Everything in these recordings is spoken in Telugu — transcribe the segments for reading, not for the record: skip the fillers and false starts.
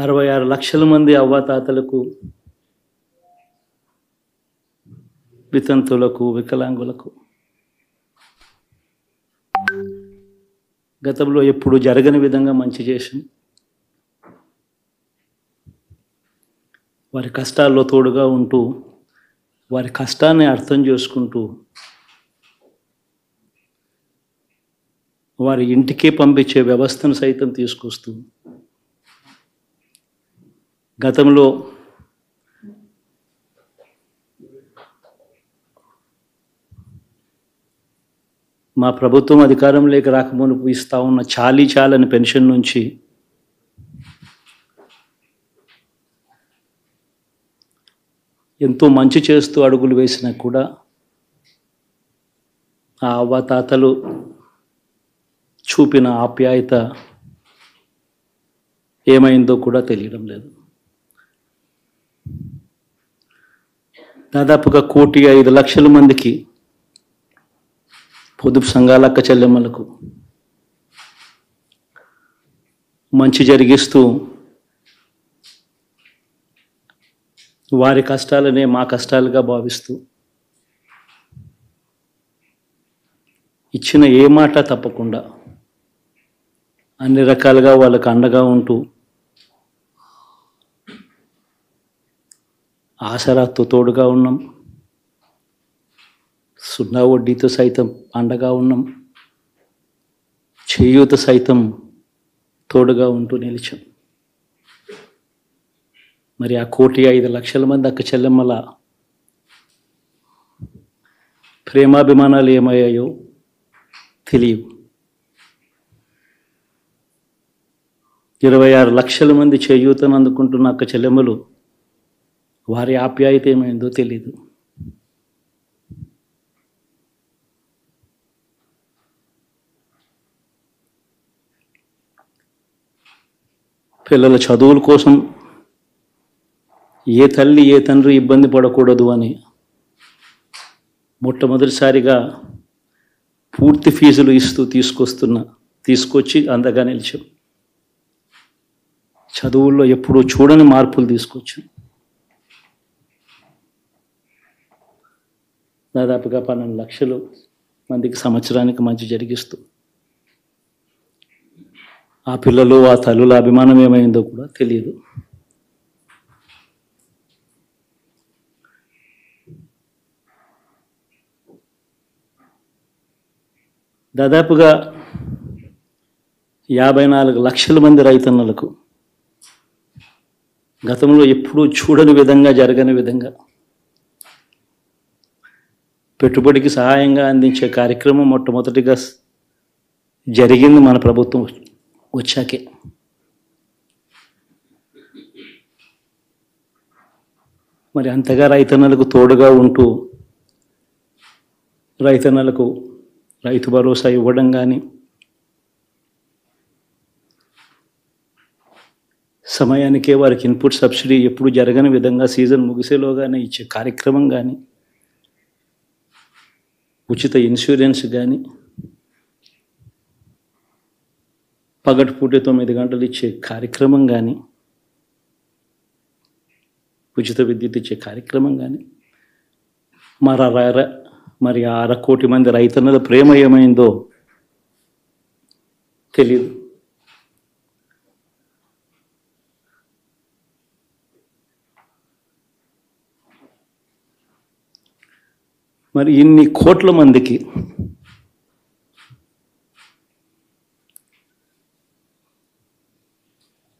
66 లక్షల మంది అవ్వాతాతలకు, వితంతులకు, వికలాంగులకు గతంలో ఎప్పుడు జరగని విధంగా మంచి చేసి వారి కష్టాల్లో తోడుగా ఉంటూ వారి కష్టాన్ని అర్థం చేసుకుంటూ వారి ఇంటికే పంపించే వ్యవస్థను సైతం తీసుకొస్తూ గతంలో మా ప్రభుత్వం అధికారంలోకి రాకమునుపు ఇస్తా ఉన్న చాలని పెన్షన్ నుంచి ఎంతో మంచి చేస్తూ అడుగులు వేసినా కూడా ఆ అవ్వాతాతలు చూపిన ఆప్యాయత ఏమైందో కూడా తెలియడం లేదు. దాదాపుగా 1,05,00,000 మందికి పొదుపు సంఘాల అక్క చెల్లెమ్మలకు మంచి జరిగిస్తూ వారి కష్టాలనే మా కష్టాలుగా భావిస్తూ ఇచ్చిన ఏ మాట తప్పకుండా అన్ని రకాలుగా వాళ్ళకు అండగా ఉంటూ ఆసరాతో తోడుగా ఉన్నాం, సున్నా వడ్డీతో సైతం అండగా ఉన్నాం, చేయూత సైతం తోడుగా ఉంటూ నిలిచాం. మరి ఆ 1,05,00,000 మంది అక్క చెల్లెమ్మల ప్రేమాభిమానాలు ఏమయ్యాయో తెలియవు. 26 లక్షల మంది చేయూతను అందుకుంటున్న అక్క చెల్లెమ్మలు వారి ఆప్యాయత ఏమైందో తెలియదు. పిల్లల చదువుల కోసం ఏ తల్లి ఏ తండ్రి ఇబ్బంది పడకూడదు అని మొట్టమొదటిసారిగా పూర్తి ఫీజులు ఇస్తూ తీసుకొచ్చి అందగా నిలిచాం. చదువుల్లో ఎప్పుడూ చూడని మార్పులు తీసుకొచ్చాం. దాదాపుగా 12 లక్షల మందికి సంవత్సరానికి మంచి జరిగిస్తూ ఆ పిల్లలు ఆ తల్లుల అభిమానం ఏమైందో కూడా తెలియదు. దాదాపుగా 54 లక్షల మంది రైతన్నలకు గతంలో ఎప్పుడూ చూడని విధంగా జరగని విధంగా పెట్టుబడికి సహాయంగా అందించే కార్యక్రమం మొట్టమొదటిగా జరిగింది మన ప్రభుత్వం వచ్చాకే. మరి అంతగా రైతన్నలకు తోడుగా ఉంటూ రైతన్నలకు రైతు భరోసా ఇవ్వడం కానీ, సమయానికే వారికి ఇన్పుట్ సబ్సిడీ ఎప్పుడు జరగని విధంగా సీజన్ ముగిసేలోగానే ఇచ్చే కార్యక్రమం కానీ, ఉచిత ఇన్సూరెన్స్ కానీ, పగటిపూట 9 గంటలు ఇచ్చే కార్యక్రమం కానీ, ఉచిత విద్యుత్ ఇచ్చే కార్యక్రమం కానీ, మరి 1/2 కోటి మంది రైతన్నల ప్రేమ ఏమైందో తెలియదు. మరి ఇన్ని కోట్ల మందికి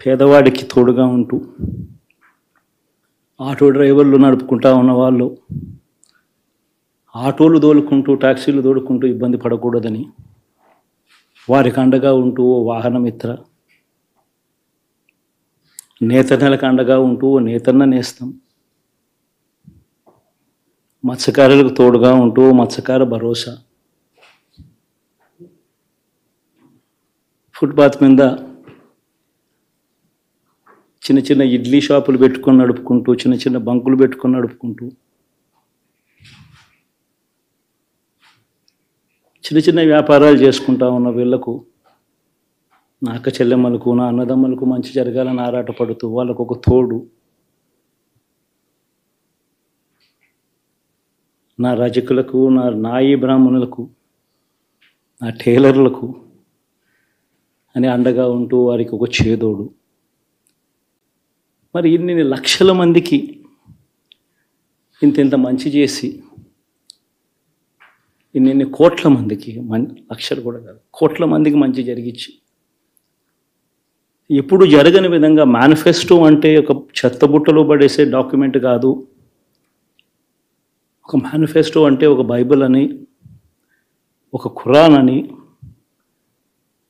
పేదవాడికి తోడుగా ఉంటూ ఆటో డ్రైవర్లు నడుపుకుంటా ఉన్నవాళ్ళు ఆటోలు దోలుకుంటూ టాక్సీలు దోలుకుంటూ ఇబ్బంది పడకూడదని వారికి అండగా ఉంటూ ఓ వాహనమిత్ర, నేతన్నలకు అండగా ఉంటూ ఓ నేతన్న నేస్తం, మత్స్యకారులకు తోడుగా ఉంటూ మత్స్యకార భరోసా, ఫుట్పాత్ మీద చిన్న చిన్న ఇడ్లీ షాపులు పెట్టుకొని నడుపుకుంటూ, చిన్న చిన్న బంకులు పెట్టుకొని నడుపుకుంటూ, చిన్న చిన్న వ్యాపారాలు చేసుకుంటా ఉన్న వీళ్లకు నా అక్క చెల్లెమ్మలకు, నా అన్నదమ్ములకు మంచి జరగాలని ఆరాటపడుతూ వాళ్ళకు ఒక తోడు, నా రజకులకు, నా నాయి బ్రాహ్మణులకు, నా టైలర్లకు అని అండగా ఉంటూ వారికి ఒక చేదోడు. మరి ఇన్ని లక్షల మందికి ఇంత మంచి చేసి ఇన్ని కోట్ల మందికి, లక్షలు కూడా కాదు, కోట్ల మందికి మంచి జరిగించి, ఎప్పుడు జరగని విధంగా మేనిఫెస్టో అంటే ఒక చెత్తబుట్టలో పడేసే డాక్యుమెంట్ కాదు. ఒక మేనిఫెస్టో అంటే ఒక బైబిల్ అని, ఒక ఖురాన్ అని,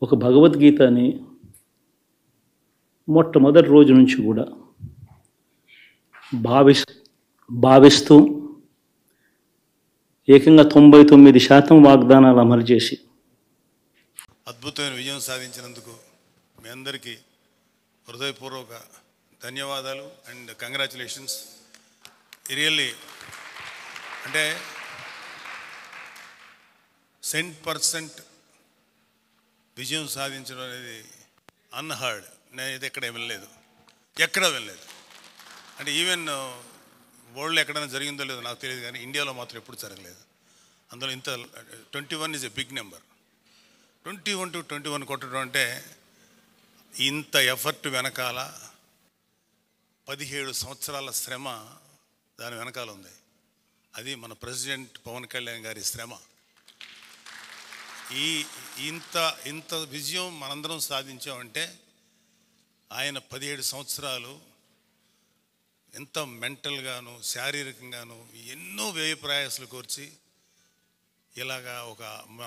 ఒక భగవద్గీత అని మొట్టమొదటి రోజు నుంచి కూడా భావిస్తూ ఏకంగా 99% వాగ్దానాలు అమలు చేసి అద్భుతమైన విజయం సాధించినందుకు మీ అందరికీ హృదయపూర్వక ధన్యవాదాలు అండ్ కంగ్రాచులేషన్స్. రియల్లీ అంటే 100% విజయం సాధించడం అనేది అన్హర్డ్. నేను ఇది ఎక్కడ వినలేదు, ఎక్కడ వినలేదు. అంటే ఈవెన్ వరల్డ్లో ఎక్కడైనా జరిగిందో లేదో నాకు తెలియదు, కానీ ఇండియాలో మాత్రం ఎప్పుడు జరగలేదు. అందులో ఇంత 21 is a big number. 21 to 21 కొట్టడం అంటే ఇంత ఎఫర్ట్ వెనకాల 17 సంవత్సరాల శ్రమ దాని వెనకాల ఉంది. అది మన ప్రెసిడెంట్ పవన్ కళ్యాణ్ గారి శ్రమ. ఇంత విజయం మనందరం సాధించామంటే ఆయన 17 సంవత్సరాలు ఎంత మెంటల్గాను శారీరకంగాను ఎన్నో వ్యయ ప్రయాసాలు కోర్చి ఇలాగా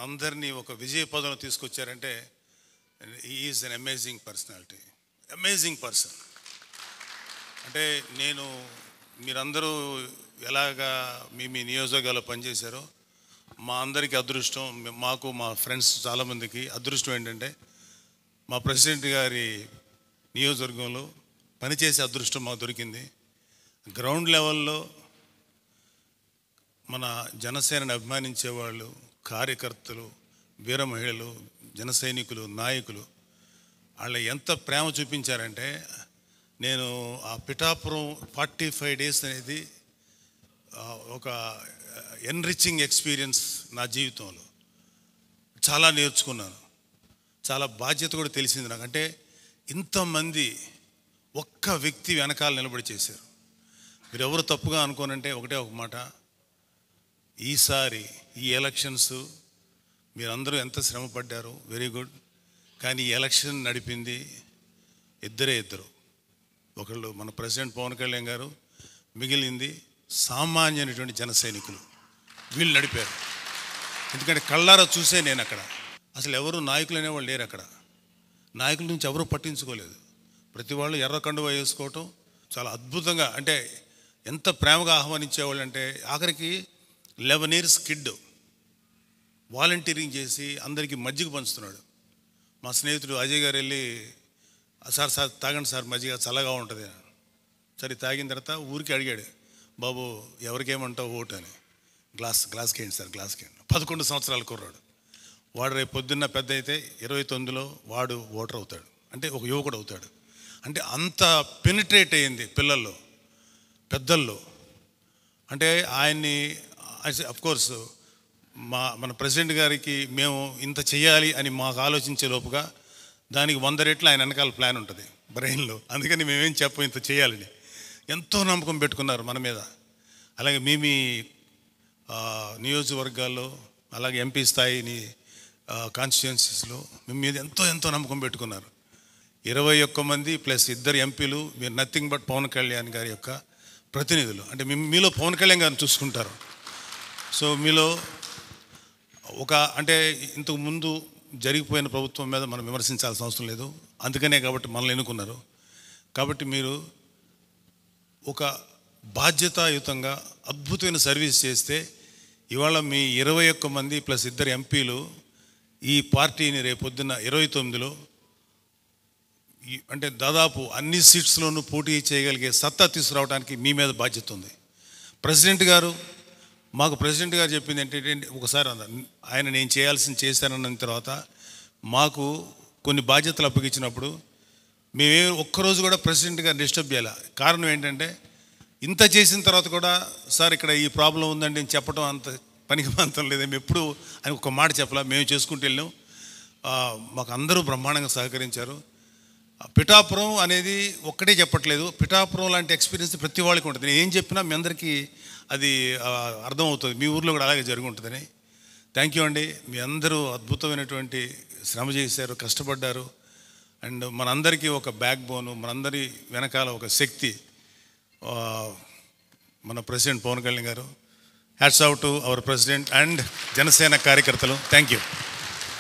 అందరినీ ఒక విజయ పదంలో తీసుకొచ్చారంటే is an amazing personality, amazing person. అంటే మీరందరూ ఎలాగా మీ నియోజకవర్గాల్లో పనిచేశారో మా అందరికీ అదృష్టం, మాకు మా ఫ్రెండ్స్ చాలామందికి అదృష్టం ఏంటంటే మా ప్రెసిడెంట్ గారి నియోజకవర్గంలో పనిచేసే అదృష్టం మాకు దొరికింది. గ్రౌండ్ లెవెల్లో మన జనసేనని అభిమానించేవాళ్ళు, కార్యకర్తలు, వీర మహిళలు, జన సైనికులు, నాయకులు వాళ్ళు ఎంత ప్రేమ చూపించారంటే నేను ఆ పిఠాపురం 45 days అనేది ఒక ఎన్రిచింగ్ ఎక్స్పీరియన్స్ నా జీవితంలో. చాలా నేర్చుకున్నాను, చాలా బాధ్యత కూడా తెలిసింది నాకు. అంటే ఇంతమంది ఒక్క వ్యక్తి వెనకాల నిలబడి చేశారు. మీరు ఎవరు తప్పుగా అనుకోనంటే ఒకటే ఒక మాట, ఈసారి ఈ ఎలక్షన్స్ మీరందరూ ఎంత శ్రమ పడ్డారు, వెరీ గుడ్. కానీ ఈ ఎలక్షన్ నడిపింది ఇద్దరు. ఒకళ్ళు మన ప్రెసిడెంట్ పవన్ కళ్యాణ్ గారు, మిగిలింది సామాన్యమైనటువంటి జన సైనికులు. వీళ్ళు నడిపారు. ఎందుకంటే కళ్ళారా చూసే నేను అక్కడ. అసలు ఎవరు నాయకులు అనేవాళ్ళు లేరు అక్కడ. నాయకుల నుంచి ఎవరు పట్టించుకోలేదు. ప్రతి వాళ్ళు ఎర్ర కండువా వేసుకోవటం చాలా అద్భుతంగా, అంటే ఎంత ప్రేమగా ఆహ్వానించేవాళ్ళు అంటే ఆఖరికి 11 years కిడ్ వాలంటీరింగ్ చేసి అందరికీ మజ్జిగ పంచుతున్నాడు. మా స్నేహితుడు అజయ్ గారు వెళ్ళి సార్ తాగండి సార్ మజ్జిగ చల్లగా ఉంటుంది. సరే తాగిన తర్వాత ఊరికి అడిగాడు, బాబు ఎవరికేమంటావు ఓటు అని. గ్లాస్కి ఏంటి సార్, గ్లాస్కి ఏంటి. 11 సంవత్సరాల కుర్రాడు వాడు. రేపు పొద్దున్న పెద్ద అయితే 29లో వాడు ఓటర్ అవుతాడు, అంటే ఒక యువకుడు అవుతాడు. అంటే అంత పెనిట్రేట్ అయ్యింది పిల్లల్లో, పెద్దల్లో. అంటే ఆయన్ని అఫ్కోర్స్ మన ప్రెసిడెంట్ గారికి మేము ఇంత చేయాలి అని మాకు ఆలోచించే లోపుగా దానికి 100 రెట్లు ఆయన వెనకాల ప్లాన్ ఉంటుంది బ్రెయిన్లో. అందుకని మేమేం చెప్పం ఇంత చేయాలని. ఎంతో నమ్మకం పెట్టుకున్నారు మన మీద. అలాగే మీ నియోజకవర్గాల్లో, అలాగే ఎంపీ స్థాయిని కాన్స్టిట్యుయెన్సీస్లో మీ మీద ఎంతో నమ్మకం పెట్టుకున్నారు. 21 మంది ప్లస్ 2 ఎంపీలు. మీరు నథింగ్ బట్ పవన్ కళ్యాణ్ గారి యొక్క ప్రతినిధులు. అంటే మీలో పవన్ కళ్యాణ్ గారిని చూసుకుంటారు. సో మీలో అంటే ఇంతకు ముందు జరిగిపోయిన ప్రభుత్వం మీద మనం విమర్శించాల్సిన అవసరం లేదు. అందుకనే కాబట్టి మనల్ని ఎన్నుకున్నారు. కాబట్టి మీరు ఒక బాధ్యతాయుతంగా అద్భుతమైన సర్వీస్ చేస్తే ఇవాళ మీ 21 మంది ప్లస్ 2 ఎంపీలు ఈ పార్టీని రేపొద్దున 29లో అంటే దాదాపు అన్ని సీట్స్లోనూ పోటీ చేయగలిగే సత్తా తీసుకురావడానికి మీ మీద బాధ్యత ఉంది. ప్రెసిడెంట్ గారు చెప్పింది ఏంటంటే, ఒకసారి ఆయన నేను చేయాల్సింది చేశానన్న తర్వాత మాకు కొన్ని బాధ్యతలు అప్పగించినప్పుడు మేమే ఒక్కరోజు కూడా ప్రెసిడెంట్గా డిస్టర్బ్ చేయాలి. కారణం ఏంటంటే ఇంత చేసిన తర్వాత కూడా సార్ ఇక్కడ ఈ ప్రాబ్లం ఉందండి అని చెప్పడం అంత పనికి మాత్రం లేదు. మేము ఎప్పుడు అని ఒక మాట చెప్పాల, మేము చేసుకుంటూ వెళ్ళాం. మాకు అందరూ బ్రహ్మాండంగా సహకరించారు. పిఠాపురం అనేది ఒక్కటే చెప్పట్లేదు, పిఠాపురం లాంటి ఎక్స్పీరియన్స్ ప్రతి వాళ్ళకి ఉంటుంది. నేను ఏం చెప్పినా మీ అందరికీ అది అర్థమవుతుంది, మీ ఊర్లో కూడా అలాగే జరిగి ఉంటుందని. థ్యాంక్ యూ అండి. మీ అందరూ అద్భుతమైనటువంటి శ్రమ చేశారు, కష్టపడ్డారు. అండ్ మనందరికీ ఒక బ్యాక్ బోను, మనందరి వెనకాల ఒక శక్తి మన ప్రెసిడెంట్ పవన్ కళ్యాణ్ గారు. Hats out to our president and Janasena కార్యకర్తలు. Thank you.